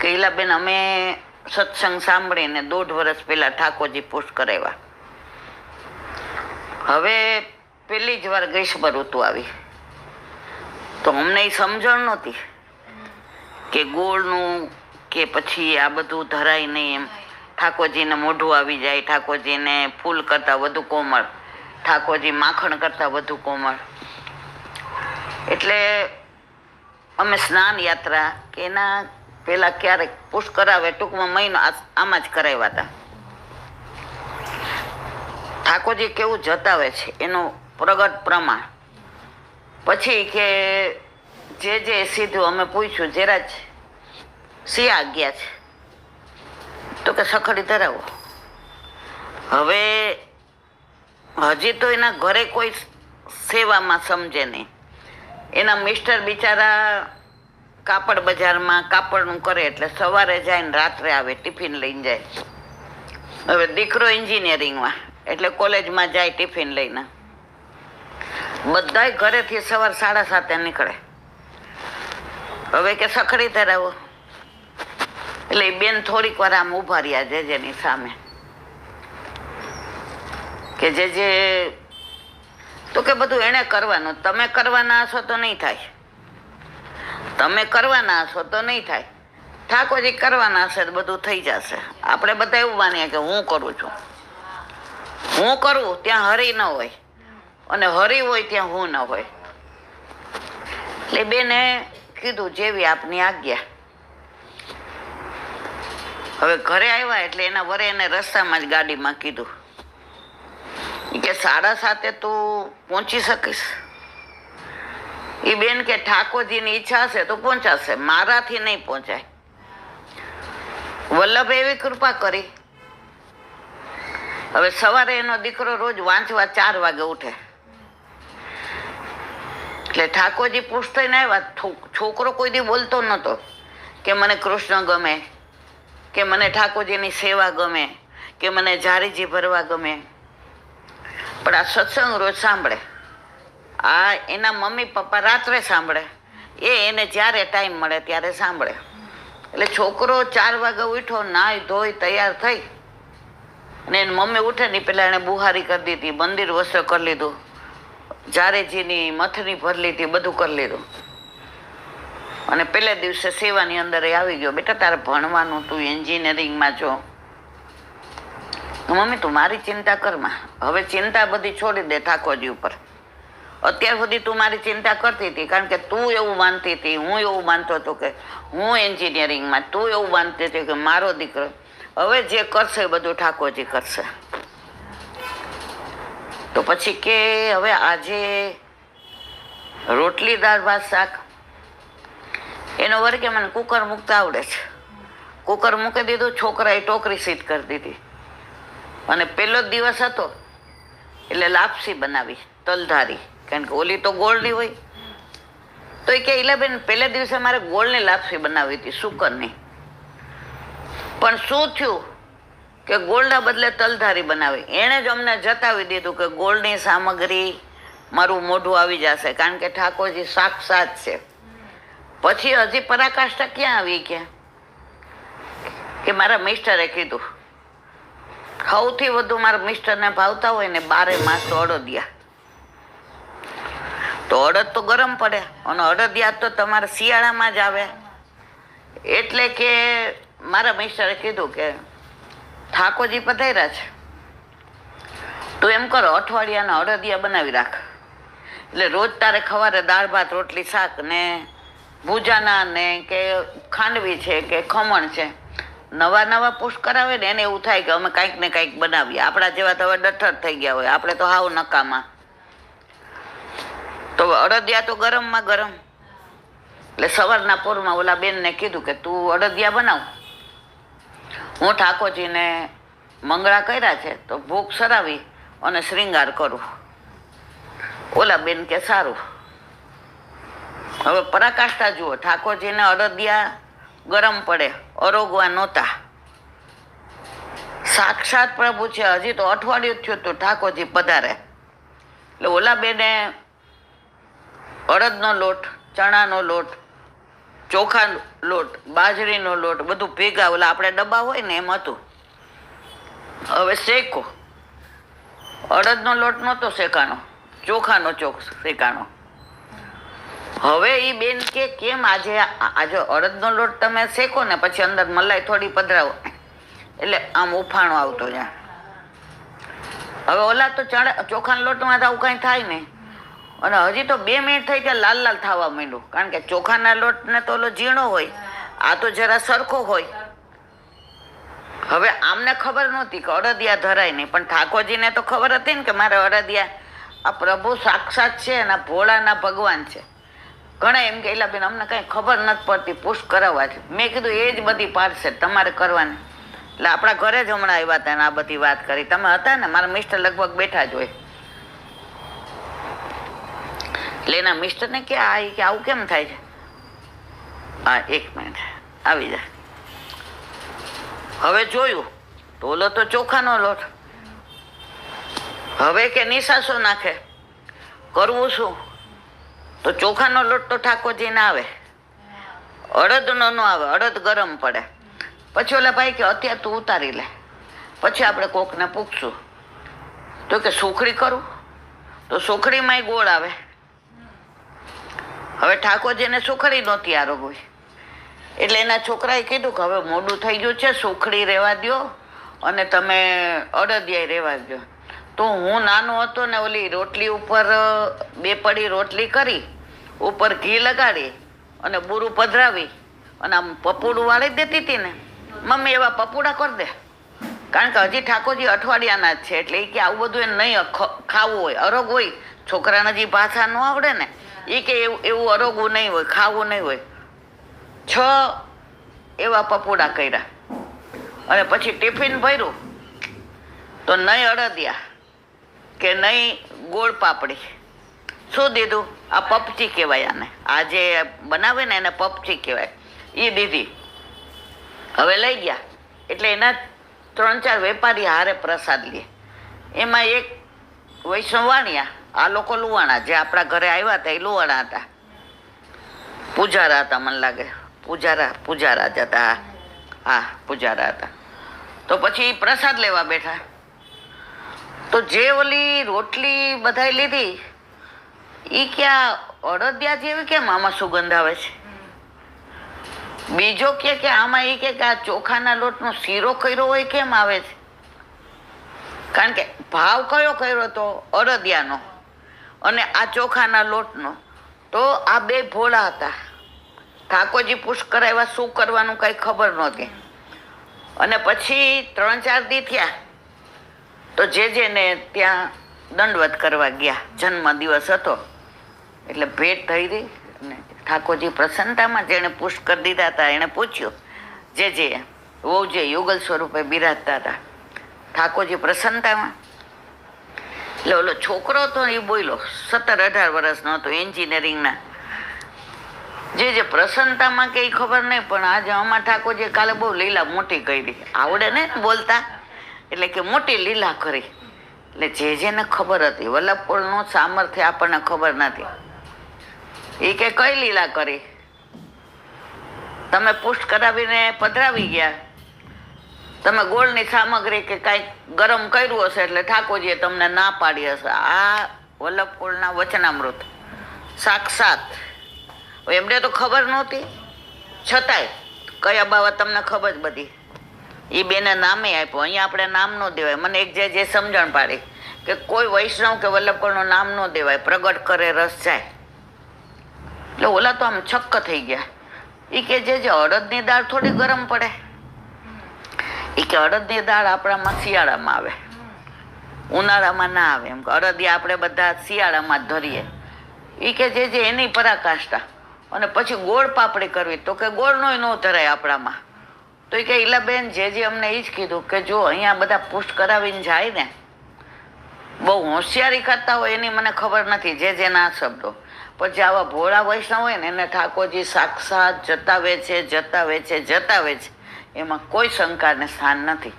કૈલાબેન, અમે સત્સંગ સાંભળીને 1.5 વર્ષ પહેલા ઠાકોરજી પુષ્ટ કરાવ્યા. હવે પહેલી જ વાર ગ્રીષ્મ ઋતુ આવી તો અમને એ સમજણ નહોતી કે ગોળનું કે પછી આ બધું ધરાય નહીં. એમ ઠાકોરજીને મોઢું આવી જાય, ઠાકોરજીને ફૂલ કરતાં વધુ કોમળ, ઠાકોરજી માખણ કરતાં વધુ કોમળ. એટલે અમે સ્નાન યાત્રા કે એના પહેલાં ક્યારેક પુષ્ટ કરાવે, ટૂંકમાં મહિનો આમાં જ કરાવ્યા હતા. ઠાકોરજી કેવું જતાવે છે એનું પ્રગટ પ્રમાણ. પછી કે જે સીધું અમે પૂછ્યું, જરાજ શી આજ્ઞા છે? તો કે સખડી ધરાવો. હવે હજી તો એના ઘરે કોઈ સેવામાં સમજે નહીં. એના મિસ્ટર બિચારા કાપડ બજારમાં કાપડનું કરે, એટલે સવારે જાય ને રાત્રે આવે, ટિફિન લઈને જાય. હવે દીકરો એન્જિનિયરિંગમાં, એટલે કોલેજમાં જાય ટિફિન લઈને. બધાય ઘરેથી સવાર 7:30 નીકળે. હવે કે સખડી ધરાવો. એટલે એ બેન થોડીક વાર આમ ઉભા રહ્યા જેજેની સામે કે જે તો કે બધું એણે કરવાનું, તમે કરવાના હશો તો નહીં થાય, તમે કરવાના હશો તો નહીં થાય, ઠાકોરજી કરવાના હશે તો બધું થઈ જશે. આપણે બધા એવું માનીએ કે હું કરું છું, હું કરું ત્યાં હરી ન હોય, અને હરી હોય ત્યાં હું ન હોય. એટલે બેને કીધું જેવી આપની આજ્ઞા. હવે ઘરે આવ્યા એટલે એના વરે એને રસ્તામાં જ ગાડીમાં કીધું કે 7:30 તું પહોંચી શકીશ? એ બેન કે ઠાકોરજીની ઈચ્છા હશે તો પહોંચાશે, મારાથી નહીં પહોંચાય. વલ્લભે એવી કૃપા કરી. હવે સવારે એનો દીકરો રોજ વાંચવા 4 વાગે ઉઠે. એટલે ઠાકોરજી પુષ્ટ થઈને આવ્યા. છોકરો કોઈ દી બોલતો નહોતો કે મને કૃષ્ણ ગમે, કે મને ઠાકોરજીની સેવા ગમે, કે મને જારીજી ભરવા ગમે. પણ આ સત્સંગ રોજ સાંભળે. આ એના મમ્મી પપ્પા રાત્રે સાંભળે, એને જ્યારે ટાઈમ મળે ત્યારે સાંભળે. એટલે છોકરો 4 વાગે ઉઠ્યો, નાહી ધોઈ તૈયાર થઈ, અને એની મમ્મી ઉઠે ને પેલા એને બુહારી કરી દીધી, મંદિર વસ્ત્ર કરી લીધું, જારેજીની મથની ભરી લીધી, બધું કરી લીધું. અને પહેલા દિવસે સેવાની અંદર આવી ગયો, બેટા તારે ભણવાનું, તું એન્જિનિયરિંગમાં છો. મમ્મી તું મારી ચિંતા કરમાં, હવે ચિંતા બધી છોડી દે ઠાકોરજી ઉપર. અત્યાર સુધી તું મારી ચિંતા કરતી હતી કારણ કે તું એવું માનતી હતી, હું એવું માનતો હતો કે હું એન્જિનિયરિંગમાં, તું એવું માનતી હતી કે મારો દીકરો. હવે જે કરશે બધું ઠાકોરજી કરશે. તો પછી કે હવે આજે રોટલી દાળ ભાત શાક, એનો વર કે મને કુકર મૂકતા આવડે છે. કુકર મૂકી દીધું, છોકરાએ ટોકરી સીટ કરી દીધી. અને પહેલો જ દિવસ હતો એટલે લાપસી બનાવી, તલધારી, કારણ કે ઓલી તો ગોળની હોય. તો એ કે ઈલાબેન પહેલા દિવસે મારે ગોળની લાપસી બનાવી હતી, શુકરની. પણ શું થયું કે ગોળના બદલે તલધારી બનાવી. એણે જ અમને જતાવી દીધું કે ગોળની સામગ્રી મારું મોઢું આવી જશે, કારણ કે ઠાકોરજી સાક્ષાત છે. પછી હજી પરાકાષ્ઠા ક્યાં આવી ગયા કે મારા મિસ્ટરે કીધું સૌથી વધુ મારા મિસ્ટરને ભાવતા હોય ને 12 માસ તો અડદિયા. તો અડદ તો ગરમ પડે, અને અડદિયા તો તમારે શિયાળામાં જ આવે. એટલે કે મારા મિસ્ટરે કીધું કે ઠાકોરજી પધાર્યા છે, તું એમ કરો અઠવાડિયાના અડદિયા બનાવી રાખ. એટલે રોજ તારે ખવારે દાળ ભાત રોટલી શાક ને ભૂજાના ને કે ખાંડવી છે કે ખમણ છે, નવા પુષ્ટ કરાવે ને એને એવું થાય કે અમે કાંઈક ને કાંઈક બનાવીએ. આપણા જેવા તો હવે ડઠર થઈ ગયા હોય, આપણે તો હાવ નકામાં. તો અડદિયા તો ગરમમાં ગરમ. એટલે સવારના પોરમાં ઓલા બેનને કીધું કે તું અડદિયા બનાવ, હું ઠાકોરજીને મંગળા કર્યા છે તો ભોગ સરાવી અને શ્રીંગાર કરું. ઓલા બેન કે સારું. હવે પરાકાષ્ઠા જુઓ, ઠાકોરજીને અડદિયા ગરમ પડે, અરોગવા નહોતા. સાક્ષાત પ્રભુ છે. હજી તો અઠવાડિયું થયું તો ઠાકોરજી પધારે. એટલે ઓલા બેને અડદનો લોટ, ચણાનો લોટ, ચોખાનો લોટ, બાજરીનો લોટ બધું ભેગા, ઓલા આપણે ડબ્બા હોય ને એમ હતું. હવે શેકો. અડદનો લોટ નહોતો શેકાનો, ચોખાનો શેકાનો. હવે એ બેન કે કેમ આજે અડદનો લોટ તમે શેકો ને પછી અંદર મલાઈ થોડી પધરાવો એટલે આમ ઉફાણો આવતો જાય. હવે ઓલા તો ચોખાના લોટમાં તો આવું કાંઈ થાય નહીં. અને હજી તો 2 મિનિટ થઈ ત્યાં લાલ લાલ થવા માંડ્યું, કારણ કે ચોખાના લોટને તો ઓલો ઝીણો હોય, આ તો જરા સરખો હોય. હવે આમને ખબર નહોતી કે અડદિયા ધરાય નહીં, પણ ઠાકોરજીને તો ખબર હતી ને કે મારે અડદિયા, આ પ્રભુ સાક્ષાત છે અને ભોળાના ભગવાન છે. ઘણા એમ કે બેન અમને કાંઈ ખબર નથી પડતી, પુષ્ટ કરાવવા છે. મેં કીધું એ જ બધી પાડશે તમારે કરવાની. એટલે આપણા ઘરે જ હમણાં આવ્યા હતા ને આ બધી વાત કરી. તમે હતા ને, મારા મિસ્ટર લગભગ બેઠા જ હોય. એટલે એના મિસ્ટરને કે આવું કેમ થાય છે? હા 1 મિનિટ આવી જાય. હવે જોયું તો ઓલો તો ચોખાનો લોટ. હવે કે નિશાસો નાખે, કરવું શું? તો ચોખાનો લોટ તો ઠાકોરજી ના આવે, અડદનો ન આવે, અડદ ગરમ પડે. પછી ઓલા ભાઈ કે અત્યારે તું ઉતારી લે, પછી આપણે કોકને પૂછશું. તો કે સુખડી કરું, તો સુખડીમાંય ગોળ આવે. હવે ઠાકોરજીને સુખડી નહોતી આરોગવી, એટલે એના છોકરાએ કીધું કે હવે મોડું થઈ ગયું છે, સુખડી રહેવા દો અને તમે અડદિયા રહેવા દો. તો હું નાનો હતો ને ઓલી રોટલી ઉપર 2 પડી રોટલી કરી, ઉપર ઘી લગાડી અને બુરું પધરાવી અને આમ પપોડું વાળી દેતી હતી ને, મમ્મી એવા પપોડા કરી દે. કારણ કે હજી ઠાકોરજી અઠવાડિયાના જ છે, એટલે એ કે આવું બધું એને નહીં ખાવું હોય, અરોગ હોય. છોકરાને હજી ભાષા ન આવડે ને, એ કે એવું અરોગવું નહીં હોય, ખાવું નહીં હોય. 6 એવા પપોડા કર્યા અને પછી ટિફિન ભર્યું તો નહીં અડદિયા કે નહીં ગોળ પાપડી, શું દીધું? આ પપચી કહેવાય આને, આ જે બનાવે ને એને પપચી કહેવાય, એ દીધી. હવે લઈ ગયા એટલે એના 3-4 વેપારી હારે પ્રસાદ લે. એમાં એક વૈષ્ણવ વાણિયા, આ લોકો લુવાણા, જે આપણા ઘરે આવ્યા હતા એ લુવાણા હતા, પૂજારા હતા મને લાગે, પૂજારા જ હતા. હા પૂજારા હતા. તો પછી પ્રસાદ લેવા બેઠા. તો જે ઓલી રોટલી બધાય લીધી, એ ક્યાં અડદિયા જેવી કેમ આમાં સુગંધ આવે છે? બીજો કે આમાં એ કે આ ચોખાના લોટનો શીરો કર્યો હોય કેમ આવે છે? કારણ કે ભાવ કયો કર્યો તો અડદિયાનો અને આ ચોખાના લોટનો. તો આ 2 ભોળા હતા. ઠાકોરજી પુષ્ટ કરાવ્યા, શું કરવાનું કઈ ખબર નહોતી. અને પછી 3-4 દી થયા તો જેને ત્યાં દંડવત કરવા ગયા, જન્મ દિવસ હતો એટલે ભેટ થઈ રહી. અને ઠાકોરજી પ્રસન્નતામાં જેને પુષ્ટ કરી દીધા હતા એણે પૂછ્યું, જે વહુજે યુગલ સ્વરૂપે બિરાજતા હતા, ઠાકોરજી પ્રસન્નતામાં. એટલે ઓલો છોકરો તો એ બોલ્યો, 17-18 વર્ષનો હતો, એન્જિનિયરિંગના. જે પ્રસન્નતામાં કઈ ખબર નહીં, પણ આજે અમારા ઠાકોરજી કાલે બહુ લીલા મોટી કરી, આવડે ને બોલતા, એટલે કે મોટી લીલા કરી. એટલે જેને ખબર હતી, વલ્લભપુરનું સામર્થ્ય આપણને ખબર નથી. એ કે કઈ લીલા કરી? તમે પુષ્ટ કરાવીને પધરાવી ગયા, તમે ગોળની સામગ્રી કે કાંઈક ગરમ કર્યું હશે એટલે ઠાકોરજીએ તમને ના પાડી હશે. આ વલ્લભપુરના વચનામૃત સાક્ષાત. એમને તો ખબર નહોતી, છતાંય કયા બાવા તમને ખબર બધી. એ બેને નામે આપ્યો. અહીંયા આપણે નામ ન દેવાય. મને એક જે સમજણ પાડી કે કોઈ વૈષ્ણવ કે વલ્લભપુરનું નામ ન દેવાય, પ્રગટ કરે રસ જાય. એટલે ઓલા તો આમ છક્ક થઈ ગયા. એ કે જે અડદની દાળ થોડી ગરમ પડે, એ કે અડદની દાળ આપણામાં શિયાળામાં આવે, ઉનાળામાં ના આવે. એમ કે અડદિયા આપણે બધા શિયાળામાં જ ધરીએ. એ કે જે એની પરાકાષ્ઠા. અને પછી ગોળ પાપડી કરવી, તો કે ગોળનો ન ધરાય આપણામાં. તો એ કે ઈલાબેન જે અમને એ જ કીધું કે જો અહીંયા બધા પુષ્ટ કરાવીને જાય ને, બહુ હોશિયારી કરતા હોય એની મને ખબર નથી, જેના શબ્દો. પછી આવા ભોળા વૈષ્ણવ હોય ને એને ઠાકોરજી સાક્ષાત જતાવે છે. એમાં કોઈ શંકાને સ્થાન નથી.